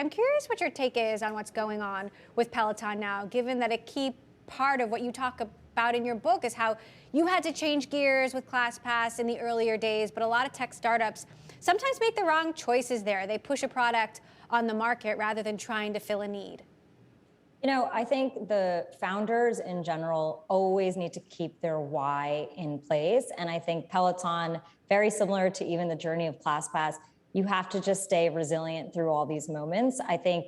I'm curious what your take is on what's going on with Peloton now, given that a key part of what you talk about in your book is how you had to change gears with ClassPass in the earlier days, but a lot of tech startups sometimes make the wrong choices there. They push a product on the market rather than trying to fill a need. I think the founders in general always need to keep their why in place. And I think Peloton, very similar to even the journey of ClassPass, you have to just stay resilient through all these moments. I think,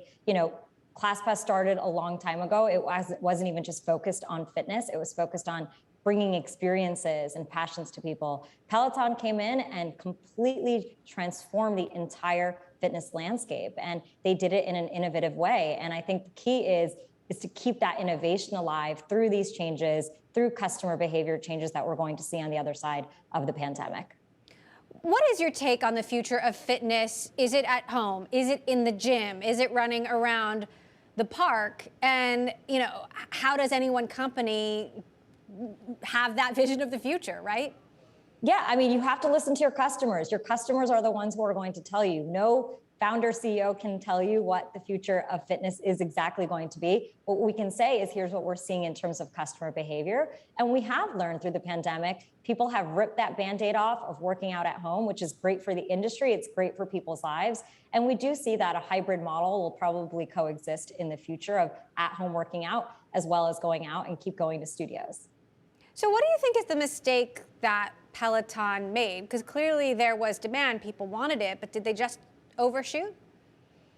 ClassPass started a long time ago. It wasn't even just focused on fitness. It was focused on bringing experiences and passions to people. Peloton came in and completely transformed the entire fitness landscape. And they did it in an innovative way. And I think the key is to keep that innovation alive through these changes, through customer behavior changes that we're going to see on the other side of the pandemic. What is your take on the future of fitness? Is it at home? Is it in the gym? Is it running around the park? And, how does any one company have that vision of the future, right? Yeah, you have to listen to your customers. Your customers are the ones who are going to tell you. No founder CEO can tell you what the future of fitness is exactly going to be. What we can say is here's what we're seeing in terms of customer behavior. And we have learned through the pandemic, people have ripped that Band-Aid off of working out at home, which is great for the industry. It's great for people's lives. And we do see that a hybrid model will probably coexist in the future of at-home working out, as well as going out and keep going to studios. So what do you think is the mistake that Peloton made? Because clearly there was demand, people wanted it, but did they just overshoot?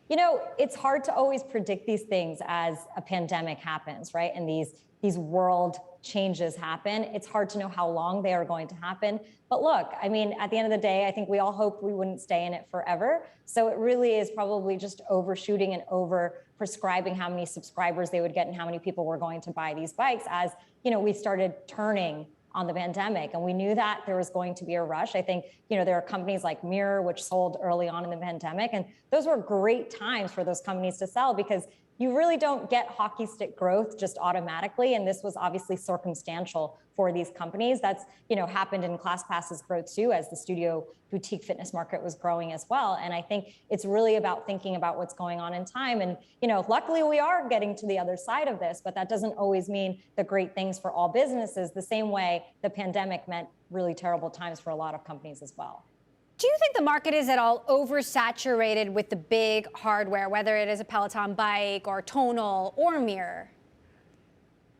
It's hard to always predict these things as a pandemic happens, right? And these world changes happen. It's hard to know how long they are going to happen. But look, at the end of the day, I think we all hoped we wouldn't stay in it forever. So it really is probably just overshooting and over prescribing how many subscribers they would get and how many people were going to buy these bikes as, we started turning on the pandemic. And we knew that there was going to be a rush. I think, there are companies like Mirror, which sold early on in the pandemic. And those were great times for those companies to sell because you really don't get hockey stick growth just automatically. And this was obviously circumstantial for these companies. That's, happened in ClassPass's growth too, as the studio boutique fitness market was growing as well. And I think it's really about thinking about what's going on in time. And, luckily we are getting to the other side of this, but that doesn't always mean the great things for all businesses, the same way the pandemic meant really terrible times for a lot of companies as well. Do you think the market is at all oversaturated with the big hardware, whether it is a Peloton bike or Tonal or Mirror?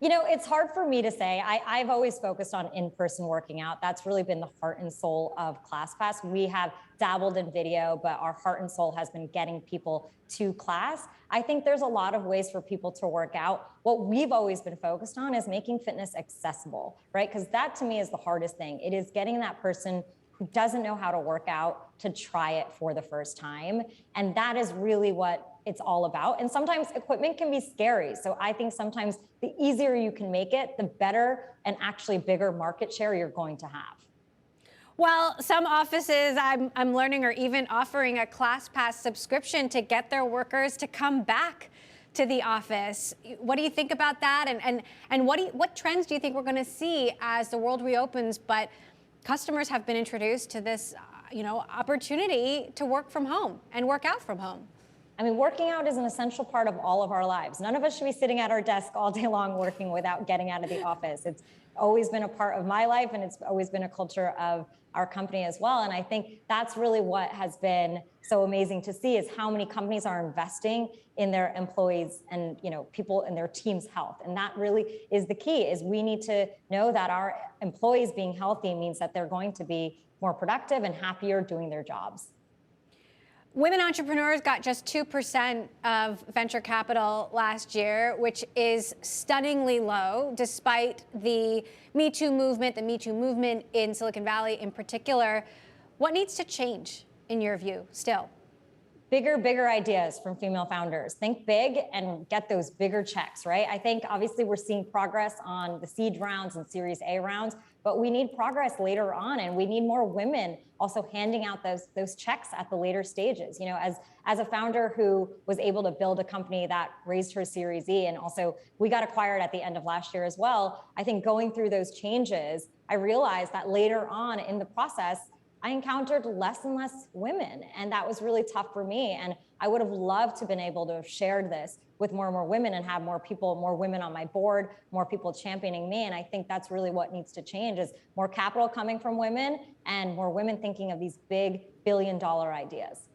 It's hard for me to say. I've always focused on in-person working out. That's really been the heart and soul of ClassPass. We have dabbled in video, but our heart and soul has been getting people to class. I think there's a lot of ways for people to work out. What we've always been focused on is making fitness accessible, right? Because that to me is the hardest thing. It is getting that person who doesn't know how to work out to try it for the first time. And that is really what it's all about. And sometimes equipment can be scary. So I think sometimes the easier you can make it, the better and actually bigger market share you're going to have. Well, some offices I'm learning are even offering a ClassPass subscription to get their workers to come back to the office. What do you think about that? And what trends do you think we're going to see as the world reopens, but customers have been introduced to this, opportunity to work from home and work out from home? Working out is an essential part of all of our lives. None of us should be sitting at our desk all day long working without getting out of the office. It's always been a part of my life, and it's always been a culture of our company as well. And I think that's really what has been so amazing to see is how many companies are investing in their employees and people in their team's health. And that really is the key, is we need to know that our employees being healthy means that they're going to be more productive and happier doing their jobs. Women entrepreneurs got just 2% of venture capital last year, which is stunningly low, despite the Me Too movement in Silicon Valley in particular. What needs to change, in your view, still? Bigger ideas from female founders. Think big and get those bigger checks, right? I think obviously we're seeing progress on the seed rounds and Series A rounds, but we need progress later on, and we need more women also handing out those checks at the later stages. As a founder who was able to build a company that raised her Series E, and also we got acquired at the end of last year as well, I think going through those changes, I realized that later on in the process, I encountered less and less women, and that was really tough for me. And I would have loved to have been able to have shared this with more and more women and have more people, more women on my board, more people championing me. And I think that's really what needs to change, is more capital coming from women and more women thinking of these big billion-dollar ideas.